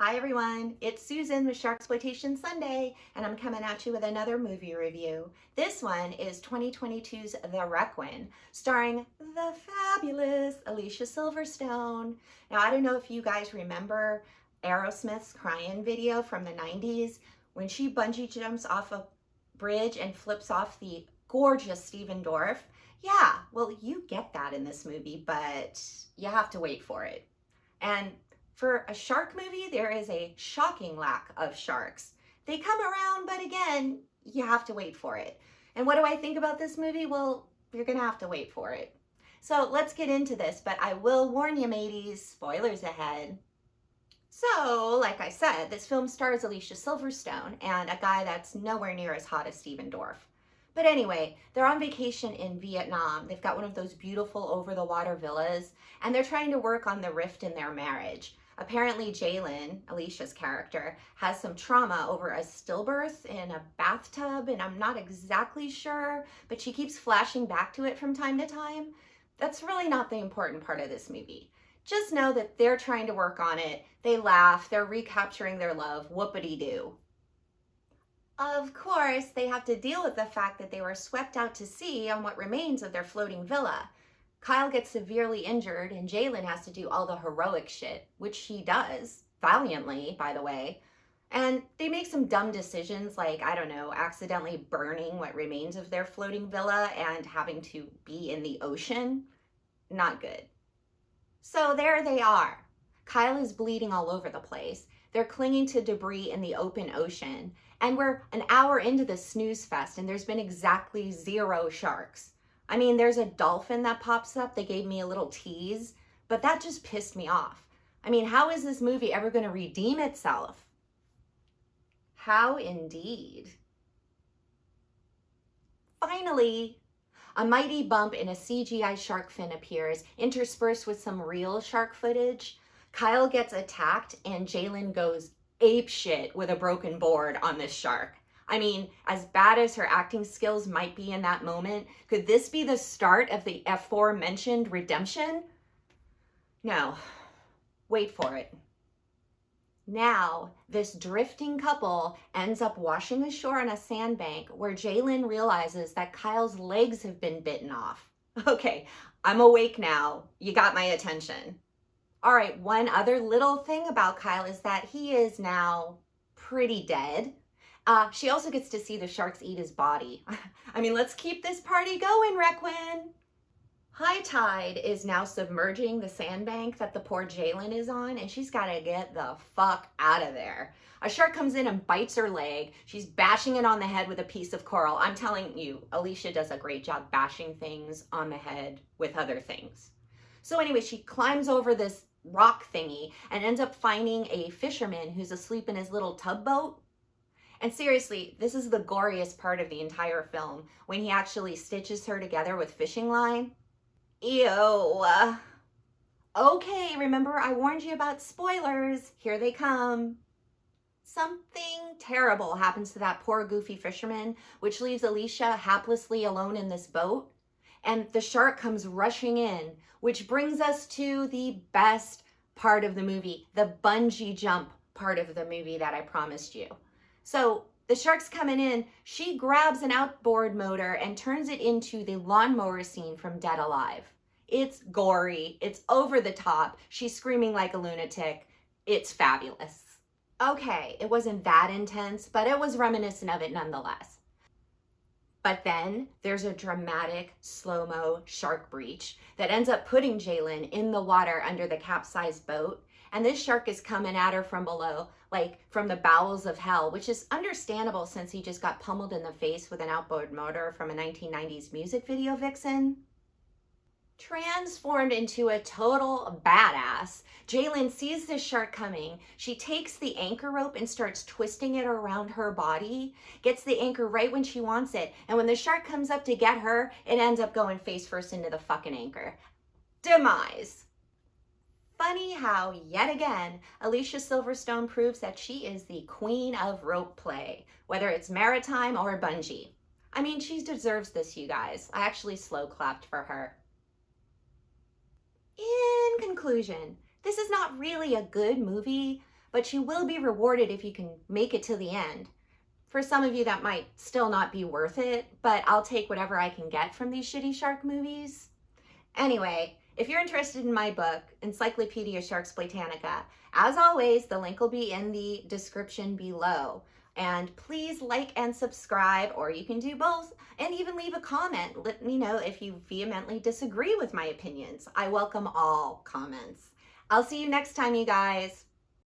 Hi everyone, it's Susan with Sharksploitation Sunday, and I'm coming at you with another movie review. This one is 2022's The Requin, starring the fabulous Alicia Silverstone. Now, I don't know if you guys remember Aerosmith's Crying video from the 90s when she bungee jumps off a bridge and flips off the gorgeous Stephen Dorff. Yeah, well, you get that in this movie, but you have to wait for it. And for a shark movie, there is a shocking lack of sharks. They come around, but again, you have to wait for it. And what do I think about this movie? Well, you're gonna have to wait for it. So let's get into this, but I will warn you, mateys, spoilers ahead. So, like I said, this film stars Alicia Silverstone and a guy that's nowhere near as hot as Stephen Dorff. But anyway, they're on vacation in Vietnam. They've got one of those beautiful over-the-water villas, and they're trying to work on the rift in their marriage. Apparently, Jalen, Alicia's character, has some trauma over a stillbirth in a bathtub, and I'm not exactly sure, but she keeps flashing back to it from time to time. That's really not the important part of this movie. Just know that they're trying to work on it. They laugh, they're recapturing their love, whoopity-doo. Of course, they have to deal with the fact that they were swept out to sea on what remains of their floating villa. Kyle gets severely injured and Jalen has to do all the heroic shit, which he does, valiantly, by the way. And they make some dumb decisions like, I don't know, accidentally burning what remains of their floating villa and having to be in the ocean. Not good. So there they are. Kyle is bleeding all over the place. They're clinging to debris in the open ocean. And we're an hour into the snooze fest and there's been exactly 0 sharks. I mean, there's a dolphin that pops up. They gave me a little tease, but that just pissed me off. I mean, how is this movie ever going to redeem itself? How indeed. Finally, a mighty bump in a CGI shark fin appears, interspersed with some real shark footage. Kyle gets attacked and Jalen goes apeshit with a broken board on this shark. I mean, as bad as her acting skills might be in that moment, could this be the start of the aforementioned redemption? No, wait for it. Now, this drifting couple ends up washing ashore on a sandbank where Jalen realizes that Kyle's legs have been bitten off. Okay, I'm awake now. You got my attention. All right, one other little thing about Kyle is that he is now pretty dead. She also gets to see the sharks eat his body. I mean, let's keep this party going, Requin. High tide is now submerging the sandbank that the poor Jalen is on, and she's got to get the fuck out of there. A shark comes in and bites her leg. She's bashing it on the head with a piece of coral. I'm telling you, Alicia does a great job bashing things on the head with other things. So anyway, she climbs over this rock thingy and ends up finding a fisherman who's asleep in his little tugboat. And seriously, this is the goriest part of the entire film, when he actually stitches her together with fishing line. Ew. Okay, remember I warned you about spoilers. Here they come. Something terrible happens to that poor goofy fisherman, which leaves Alicia haplessly alone in this boat. And the shark comes rushing in, which brings us to the best part of the movie, the bungee jump part of the movie that I promised you. So the shark's coming in, she grabs an outboard motor and turns it into the lawnmower scene from Dead Alive. It's gory, it's over the top, she's screaming like a lunatic. It's fabulous. Okay, it wasn't that intense, but it was reminiscent of it nonetheless. But then there's a dramatic slow-mo shark breach that ends up putting Jalen in the water under the capsized boat. And this shark is coming at her from below, like from the bowels of hell, which is understandable since he just got pummeled in the face with an outboard motor from a 1990s music video vixen. Transformed into a total badass, Jalen sees this shark coming. She takes the anchor rope and starts twisting it around her body, gets the anchor right when she wants it, and when the shark comes up to get her, it ends up going face first into the fucking anchor. Demise. Funny how, yet again, Alicia Silverstone proves that she is the queen of rope play, whether it's maritime or bungee. I mean, she deserves this, you guys. I actually slow clapped for her. In conclusion, this is not really a good movie, but you will be rewarded if you can make it to the end. For some of you, that might still not be worth it, but I'll take whatever I can get from these shitty shark movies. Anyway, if you're interested in my book, Encyclopedia Sharksploitanica, as always, the link will be in the description below. And please like and subscribe, or you can do both, and even leave a comment. Let me know if you vehemently disagree with my opinions. I welcome all comments. I'll see you next time, you guys.